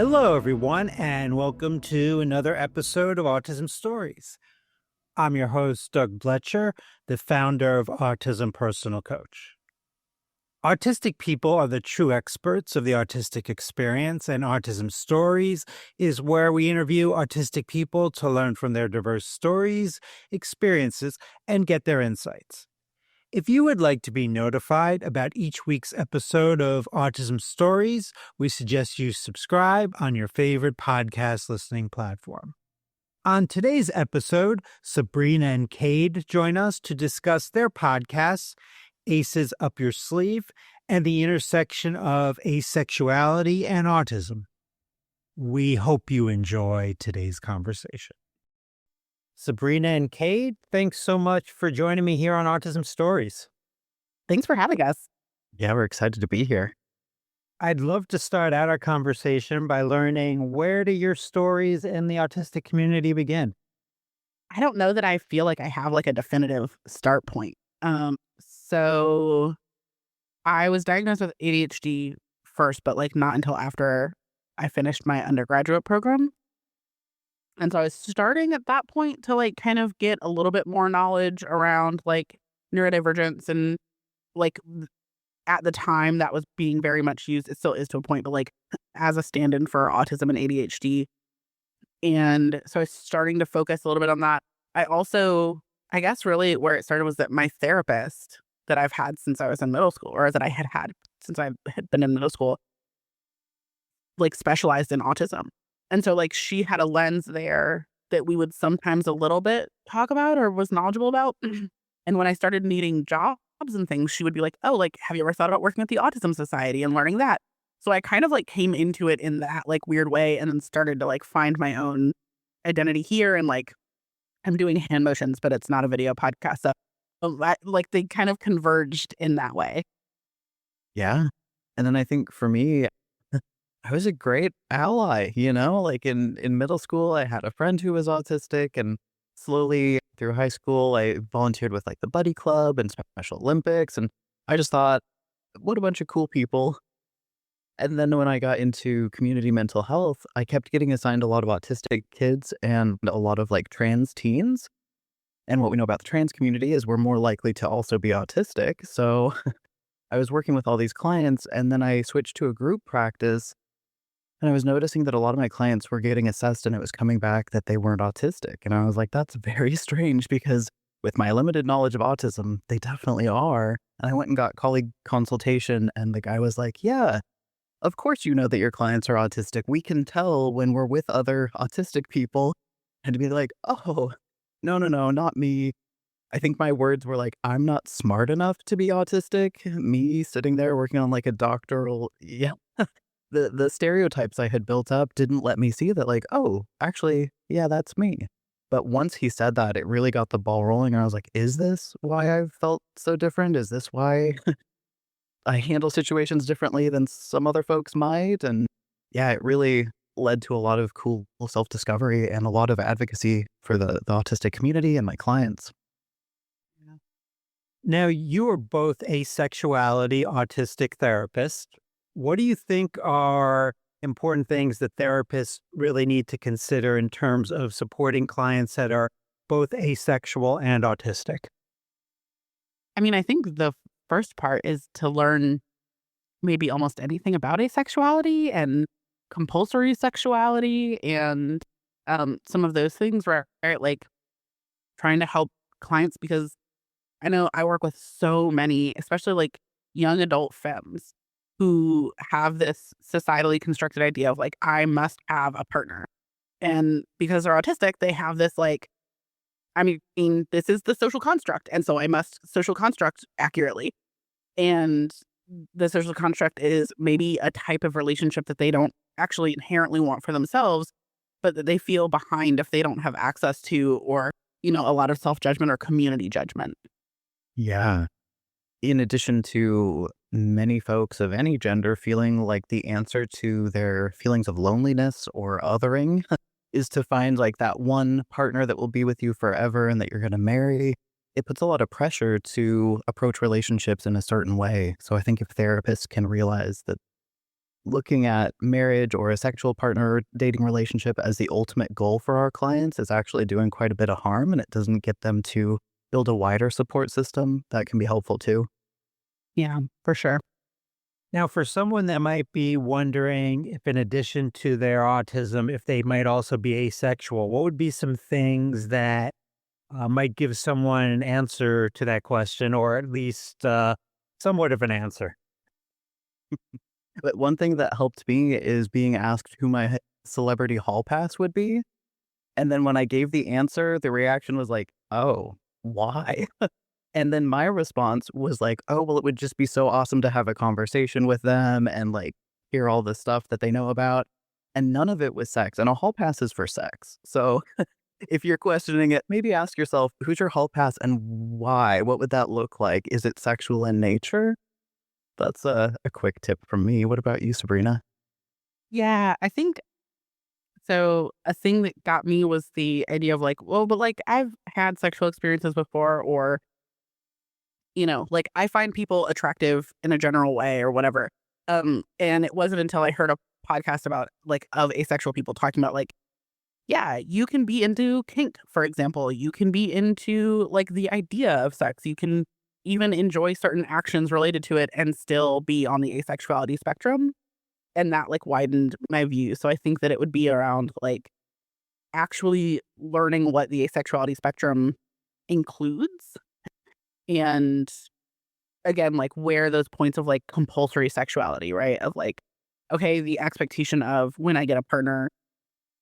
Hello, everyone, and welcome to another episode of Autism Stories. I'm your host, Doug Bletcher, the founder of Autism Personal Coach. Autistic people are the true experts of the autistic experience, and Autism Stories is where we interview autistic people to learn from their diverse stories, experiences, and get their insights. If you would like to be notified about each week's episode of Autism Stories, we suggest you subscribe on your favorite podcast listening platform. On today's episode, Sabrina and Cade join us to discuss their podcasts, Aces Up Your Sleeve, and the intersection of asexuality and autism. We hope you enjoy today's conversation. Sabrina and Cade, thanks so much for joining me here on Autism Stories. Thanks for having us. Yeah, we're excited to be here. I'd love to start out our conversation by learning, where do your stories in the autistic community begin? I don't know that I feel like I have like a definitive start point. So I was diagnosed with ADHD first, but like not until after I finished my undergraduate program. And so I was starting at that point to like kind of get a little bit more knowledge around like neurodivergence and like at the time that was being very much used. It still is to a point, but like as a stand-in for autism and ADHD. And so I was starting to focus a little bit on that. I also, I guess really where it started was that my therapist that I've had since I was in middle school, or that I had since I had been in middle school, like specialized in autism. And so like she had a lens there that we would sometimes a little bit talk about or was knowledgeable about. And when I started needing jobs and things, she would be like, oh, like, have you ever thought about working at the Autism Society and learning that? So I kind of like came into it in that like weird way and then started to like find my own identity here. And like, I'm doing hand motions, but it's not a video podcast. So like they kind of converged in that way. Yeah. And then I think for me, I was a great ally, like in middle school, I had a friend who was autistic, and slowly through high school, I volunteered with like the Buddy Club and Special Olympics. And I just thought, what a bunch of cool people. And then when I got into community mental health, I kept getting assigned a lot of autistic kids and a lot of like trans teens. And what we know about the trans community is we're more likely to also be autistic. So I was working with all these clients, and then I switched to a group practice. And I was noticing that a lot of my clients were getting assessed and it was coming back that they weren't autistic. And I was like, that's very strange, because with my limited knowledge of autism, they definitely are. And I went and got colleague consultation, and the guy was like, yeah, of course you know that your clients are autistic. We can tell when we're with other autistic people. And to be like, oh, no, not me. I think my words were like, I'm not smart enough to be autistic. Me sitting there working on like a doctoral, yeah. The stereotypes I had built up didn't let me see that, like, oh, actually, yeah, that's me. But once he said that, it really got the ball rolling. And I was like, is this why I've felt so different? Is this why I handle situations differently than some other folks might? And yeah, it really led to a lot of cool self-discovery and a lot of advocacy for the autistic community and my clients. Now, you are both asexuality autistic therapists. What do you think are important things that therapists really need to consider in terms of supporting clients that are both asexual and autistic? I mean, I think the first part is to learn maybe almost anything about asexuality and compulsory sexuality and some of those things, right? Like trying to help clients, because I know I work with so many, especially like young adult femmes who have this societally constructed idea of like, I must have a partner. And because they're autistic, they have this like, I mean, this is the social construct. And so I must social construct accurately. And the social construct is maybe a type of relationship that they don't actually inherently want for themselves, but that they feel behind if they don't have access to, or, a lot of self-judgment or community judgment. Yeah. In addition to many folks of any gender feeling like the answer to their feelings of loneliness or othering is to find like that one partner that will be with you forever and that you're going to marry, it puts a lot of pressure to approach relationships in a certain way. So I think if therapists can realize that looking at marriage or a sexual partner dating relationship as the ultimate goal for our clients is actually doing quite a bit of harm, and it doesn't get them to build a wider support system that can be helpful too. Yeah, for sure. Now, for someone that might be wondering if, in addition to their autism, if they might also be asexual, what would be some things that might give someone an answer to that question, or at least somewhat of an answer? But one thing that helped me is being asked who my celebrity hall pass would be. And then when I gave the answer, the reaction was like, oh, why? And then my response was like, oh, well, it would just be so awesome to have a conversation with them and like hear all the stuff that they know about. And none of it was sex. And a hall pass is for sex. So if you're questioning it, maybe ask yourself, who's your hall pass and why? What would that look like? Is it sexual in nature? That's a quick tip from me. What about you, Sabrina? Yeah, I think so. A thing that got me was the idea of like, well, but like I've had sexual experiences before, or, like I find people attractive in a general way or whatever. And it wasn't until I heard a podcast about like of asexual people talking about like, yeah, you can be into kink, for example. You can be into like the idea of sex. You can even enjoy certain actions related to it and still be on the asexuality spectrum. And that like widened my view. So I think that it would be around like actually learning what the asexuality spectrum includes, and again, like where those points of like compulsory sexuality, right? Of like, okay, the expectation of when I get a partner,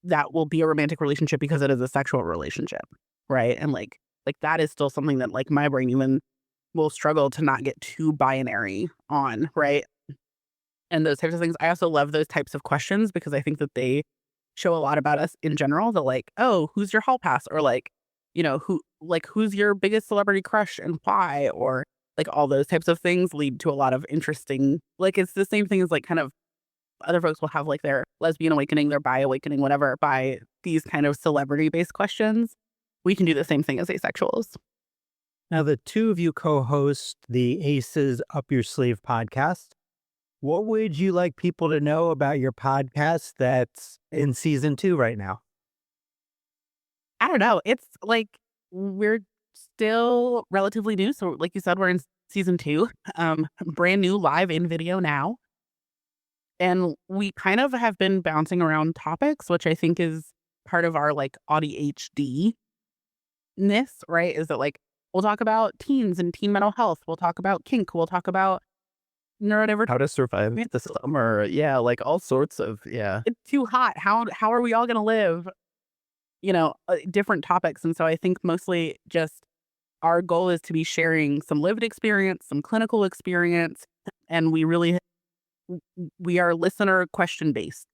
that will be a romantic relationship because it is a sexual relationship, right? And like that is still something that like my brain even will struggle to not get too binary on, right? And those types of things. I also love those types of questions because I think that they show a lot about us in general. The like, oh, who's your hall pass? Or like, who's your biggest celebrity crush and why? Or like all those types of things lead to a lot of interesting, like it's the same thing as like kind of other folks will have like their lesbian awakening, their bi awakening, whatever, by these kind of celebrity based questions. We can do the same thing as asexuals. Now, the two of you co host the Aces Up Your Sleeve podcast. What would you like people to know about your podcast that's in season 2 right now? I don't know. It's like we're still relatively new. So like you said, we're in season 2, brand new live in video now. And we kind of have been bouncing around topics, which I think is part of our like ADHD-ness, right? Is that like we'll talk about teens and teen mental health. We'll talk about kink. We'll talk about neurodivergent. How to survive the summer. Yeah, like all sorts of, yeah. It's too hot. How are we all going to live? Different topics. And so I think mostly just our goal is to be sharing some lived experience, some clinical experience, and we are listener question based.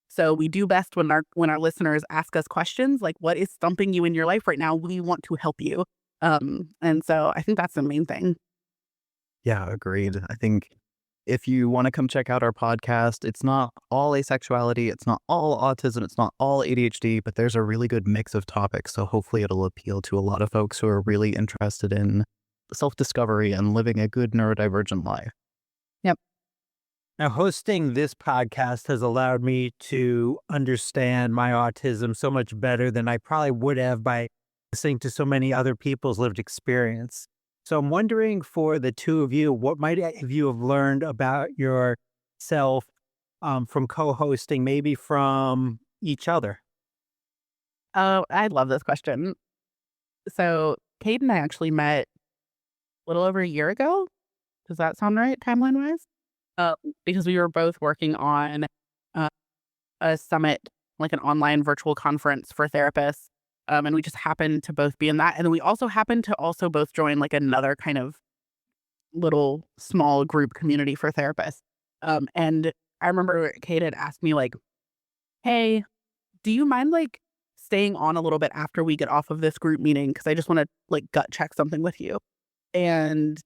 So we do best when our listeners ask us questions like, what is stumping you in your life right now? We want to help you. And so I think that's the main thing. Yeah, agreed. I think if you want to come check out our podcast, it's not all asexuality, it's not all autism, it's not all ADHD, but there's a really good mix of topics. So hopefully it'll appeal to a lot of folks who are really interested in self-discovery and living a good neurodivergent life. Yep. Now, hosting this podcast has allowed me to understand my autism so much better than I probably would have by listening to so many other people's lived experience. So I'm wondering for the two of you, what might you have learned about yourself from co-hosting, maybe from each other? Oh, I love this question. So Kate and I actually met a little over a year ago. Does that sound right, timeline wise? Because we were both working on uh, a summit, like an online virtual conference for therapists. And we just happened to both be in that. And then we also happened to also both join like another kind of little small group community for therapists. And I remember Kate had asked me like, hey, do you mind like staying on a little bit after we get off of this group meeting? Because I just want to like gut check something with you. And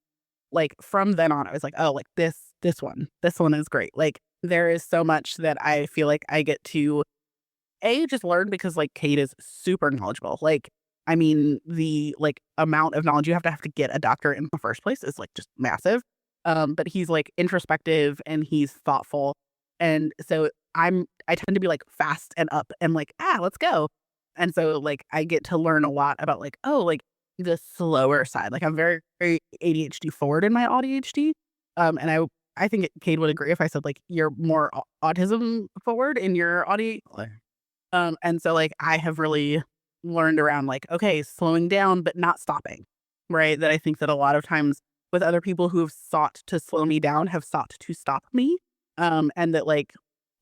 like from then on, I was like, oh, like this one is great. Like there is so much that I feel like I get to just learn because like Kate is super knowledgeable. Like, I mean, the like amount of knowledge you have to get a doctor in the first place is like just massive. But he's like introspective and he's thoughtful. And so I tend to be like fast and up and like, let's go. And so like I get to learn a lot about like, oh, like the slower side. Like I'm very, very ADHD forward in my ADHD. And I think Cade would agree if I said like you're more autism forward in your ADHD. And so like I have really learned around like, okay, slowing down but not stopping. Right. That I think that a lot of times with other people who have sought to slow me down have sought to stop me. And that like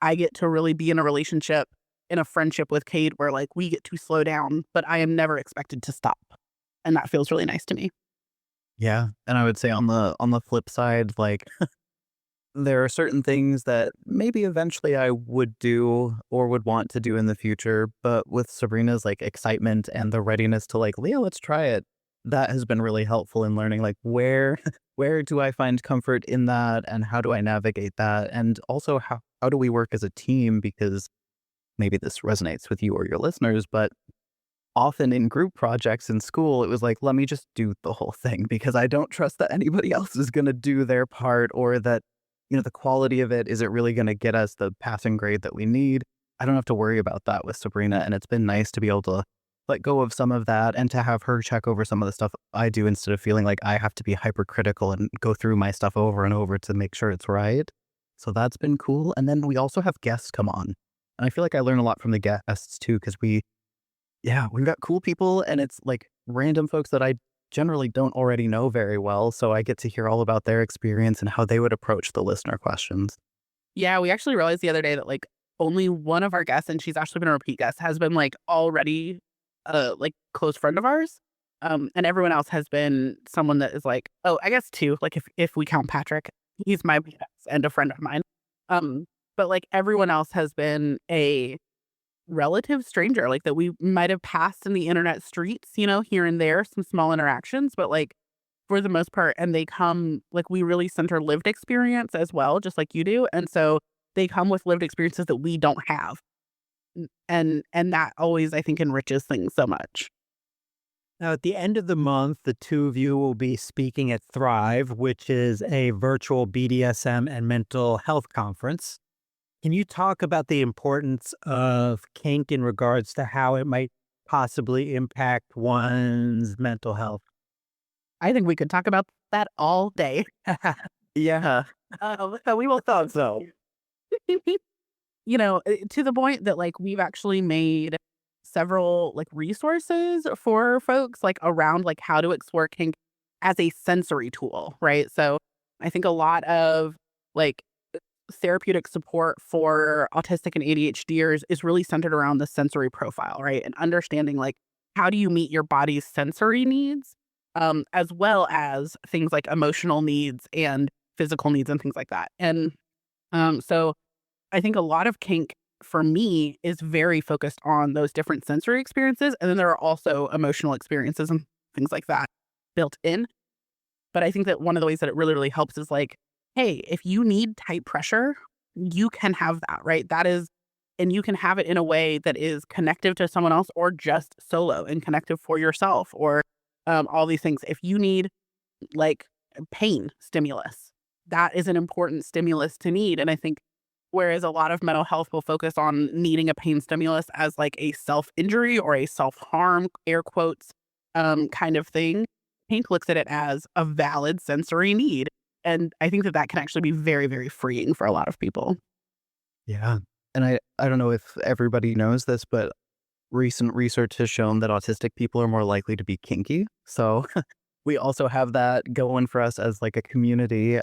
I get to really be in a relationship, in a friendship with Cade where like we get to slow down, but I am never expected to stop. And that feels really nice to me. Yeah. And I would say on the flip side, like there are certain things that maybe eventually I would do or would want to do in the future, but with Sabrina's like excitement and the readiness to like, Leah, let's try it. That has been really helpful in learning like where do I find comfort in that and how do I navigate that? And also how do we work as a team? Because maybe this resonates with you or your listeners, but often in group projects in school, it was like, let me just do the whole thing because I don't trust that anybody else is going to do their part or that, the quality of it, is it really going to get us the passing grade that we need? I don't have to worry about that with Sabrina. And it's been nice to be able to let go of some of that and to have her check over some of the stuff I do instead of feeling like I have to be hypercritical and go through my stuff over and over to make sure it's right. So that's been cool. And then we also have guests come on. And I feel like I learn a lot from the guests too, because we've got cool people and it's like random folks that I generally don't already know very well. So I get to hear all about their experience and how they would approach the listener questions. Yeah, we actually realized the other day that like only one of our guests, and she's actually been a repeat guest, has been like already like close friend of ours. And everyone else has been someone that is like, oh, I guess two, like if we count Patrick, he's my best and a friend of mine. But like everyone else has been a relative stranger, like that we might have passed in the internet streets, here and there, some small interactions, but like for the most part, and they come like we really center lived experience as well, just like you do. And so they come with lived experiences that we don't have. And that always, I think, enriches things so much. Now, at the end of the month, the two of you will be speaking at Thrive, which is a virtual BDSM and mental health conference. Can you talk about the importance of kink in regards to how it might possibly impact one's mental health? I think we could talk about that all day. Yeah, We will thought so. To the point that like we've actually made several like resources for folks like around like how to explore kink as a sensory tool, right? So I think a lot of like therapeutic support for autistic and ADHDers is really centered around the sensory profile, right? And understanding like how do you meet your body's sensory needs, as well as things like emotional needs and physical needs and things like that. And so I think a lot of kink for me is very focused on those different sensory experiences. And then there are also emotional experiences and things like that built in. But I think that one of the ways that it really, really helps is like, hey, if you need tight pressure, you can have that, right? And you can have it in a way that is connective to someone else or just solo and connective for yourself or all these things. If you need like pain stimulus, that is an important stimulus to need. And I think whereas a lot of mental health will focus on needing a pain stimulus as like a self-injury or a self-harm, air quotes, kind of thing, Pink looks at it as a valid sensory need. And I think that that can actually be very, very freeing for a lot of people. yeah. And I don't know if everybody knows this, but recent research has shown that autistic people are more likely to be kinky. So we also have that going for us as like a community.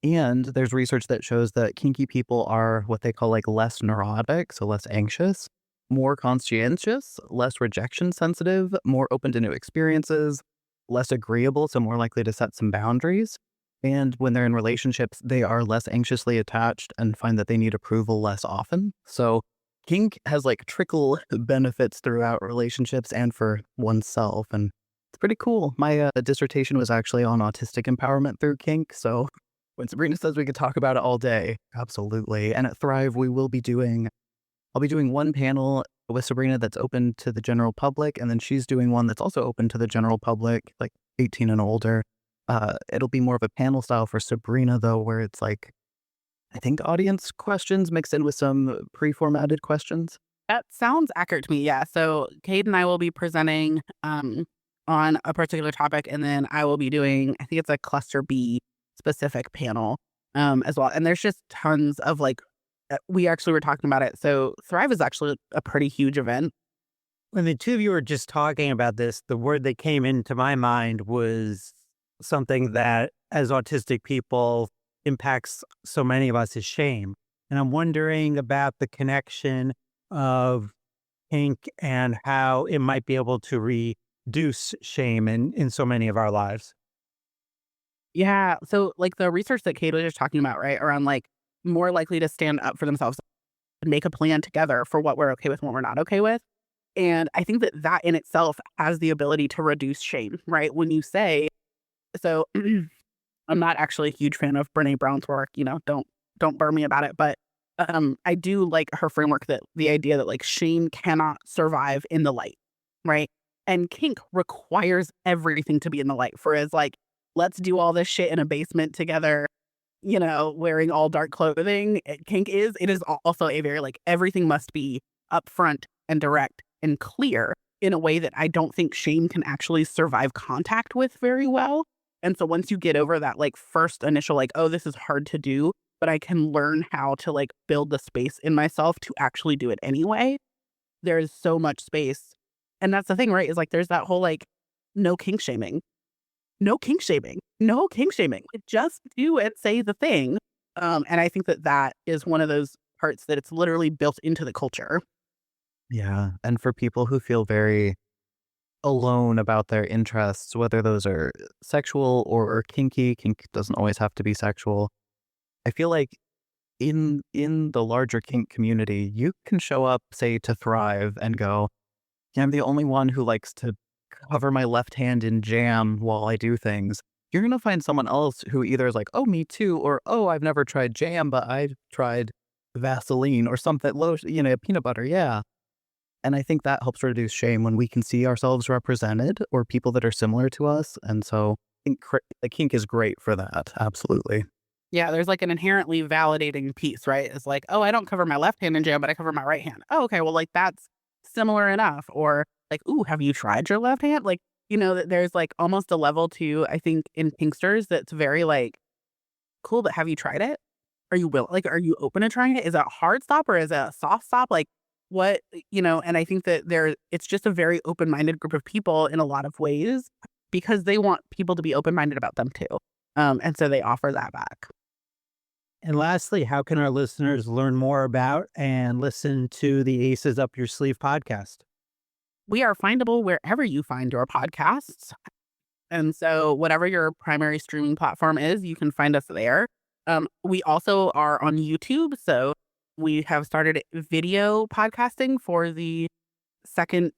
And there's research that shows that kinky people are what they call like less neurotic, so less anxious, more conscientious, less rejection sensitive, more open to new experiences, less agreeable, so more likely to set some boundaries. And when they're in relationships, they are less anxiously attached and find that they need approval less often. So kink has like trickle benefits throughout relationships and for oneself. And it's pretty cool. My dissertation was actually on autistic empowerment through kink. So when Sabrina says we could talk about it all day, absolutely. And at Thrive, I'll be doing one panel with Sabrina that's open to the general public. And then she's doing one that's also open to the general public, like 18 and older. It'll be more of a panel style for Sabrina, though, where it's like I think audience questions mixed in with some pre-formatted questions. That sounds accurate to me. Yeah. So Cade and I will be presenting on a particular topic, and then I will be doing, I think it's a cluster B specific panel as well. And there's just tons of like, we actually were talking about it. So Thrive is actually a pretty huge event. When the two of you were just talking about this, the word that came into my mind was something that, as autistic people, impacts so many of us is shame. And I'm wondering about the connection of kink and how it might be able to reduce shame in so many of our lives. Yeah. So like the research that Cade was just talking about, right, around like more likely to stand up for themselves and make a plan together for what we're okay with and what we're not okay with. And I think that that in itself has the ability to reduce shame, right? When you say, so I'm not actually a huge fan of Brene Brown's work, don't burn me about it, but I do like her framework, that the idea that like shame cannot survive in the light, right? And kink requires everything to be in the light. For as like, let's do all this shit in a basement together, wearing all dark clothing. Kink it is also a very like, everything must be upfront and direct and clear in a way that I don't think shame can actually survive contact with very well. And so once you get over that like first initial like, oh, this is hard to do, but I can learn how to like build the space in myself to actually do it anyway, there's so much space. And that's the thing, right? Is like there's that whole like no kink shaming. No kink shaming. No kink shaming. Like, just do and say the thing. And I think that that is one of those parts that it's literally built into the culture. Yeah. And for people who feel very alone about their interests, whether those are sexual or kinky, kink doesn't always have to be sexual. I feel like in the larger kink community, you can show up, say, to Thrive and go, yeah, I'm the only one who likes to cover my left hand in jam while I do things. You're going to find someone else who either is like, oh, me too, or, oh, I've never tried jam, but I've tried Vaseline or something, peanut butter. Yeah. And I think that helps reduce shame when we can see ourselves represented or people that are similar to us. And so I think the kink is great for that. Absolutely. Yeah, there's like an inherently validating piece, right? It's like, oh, I don't cover my left hand in jam, but I cover my right hand. Oh, okay, well, like that's similar enough. Or like, ooh, have you tried your left hand? Like, that there's like almost a level to, I think, in Pinksters that's very like, cool, but have you tried it? Are you are you open to trying it? Is it a hard stop or is it a soft stop? Like what, and I think that it's just a very open-minded group of people in a lot of ways because they want people to be open-minded about them too. And so they offer that back. And lastly, how can our listeners learn more about and listen to the Aces Up Your Sleeve podcast? We are findable wherever you find your podcasts. And so whatever your primary streaming platform is, you can find us there. We also are on YouTube. So we have started video podcasting for the second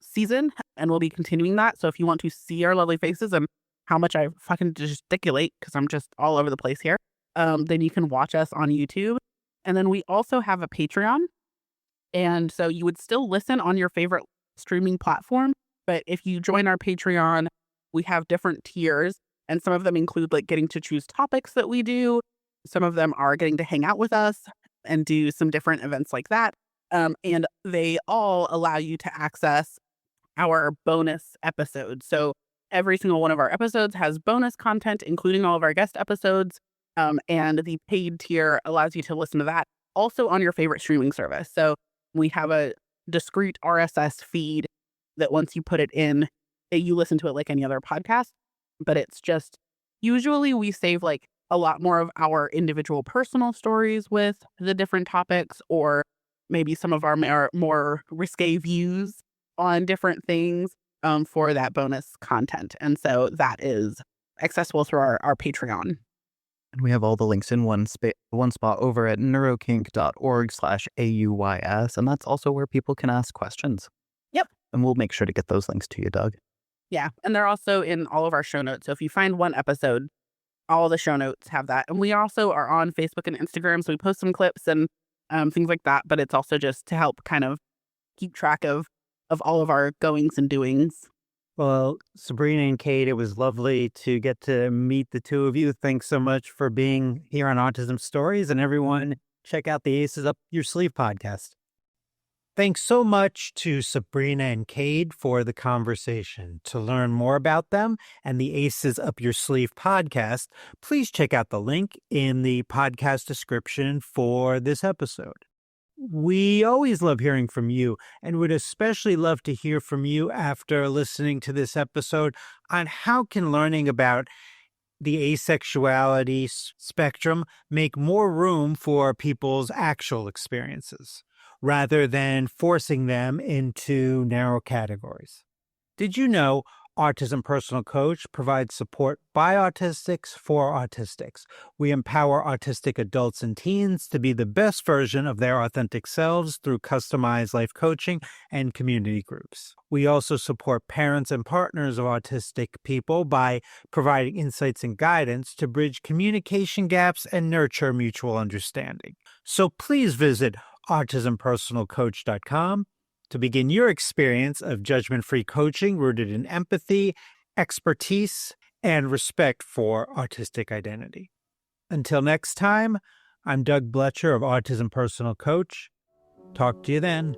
season, and we'll be continuing that. So if you want to see our lovely faces and how much I fucking gesticulate, because I'm just all over the place here, then you can watch us on YouTube. And then we also have a Patreon. And so you would still listen on your favorite streaming platform. But if you join our Patreon, we have different tiers. And some of them include like getting to choose topics that we do. Some of them are getting to hang out with us and do some different events like that. And they all allow you to access our bonus episodes. So every single one of our episodes has bonus content, including all of our guest episodes. And the paid tier allows you to listen to that also on your favorite streaming service. So we have a discrete RSS feed that once you put it in, you listen to it like any other podcast. But it's just, usually we save like a lot more of our individual personal stories with the different topics, or maybe some of our more risque views on different things for that bonus content. And so that is accessible through our Patreon. And we have all the links in one spot over at neurokink.org/AUYS. And that's also where people can ask questions. Yep. And we'll make sure to get those links to you, Doug. Yeah. And they're also in all of our show notes. So if you find one episode, all the show notes have that. And we also are on Facebook and Instagram. So we post some clips and things like that. But it's also just to help kind of keep track of all of our goings and doings. Well, Sabrina and Kate, it was lovely to get to meet the two of you. Thanks so much for being here on Autism Stories. And everyone, check out the Aces Up Your Sleeve podcast. Thanks so much to Sabrina and Cade for the conversation. To learn more about them and the Aces Up Your Sleeve podcast, please check out the link in the podcast description for this episode. We always love hearing from you and would especially love to hear from you after listening to this episode on how can learning about the asexuality spectrum make more room for people's actual experiences rather than forcing them into narrow categories. Did you know Autism Personal Coach provides support by autistics for autistics? We empower autistic adults and teens to be the best version of their authentic selves through customized life coaching and community groups. We also support parents and partners of autistic people by providing insights and guidance to bridge communication gaps and nurture mutual understanding. So please visit autismpersonalcoach.com to begin your experience of judgment-free coaching rooted in empathy, expertise, and respect for autistic identity. Until next time, I'm Doug Bletcher of Autism Personal Coach. Talk to you then.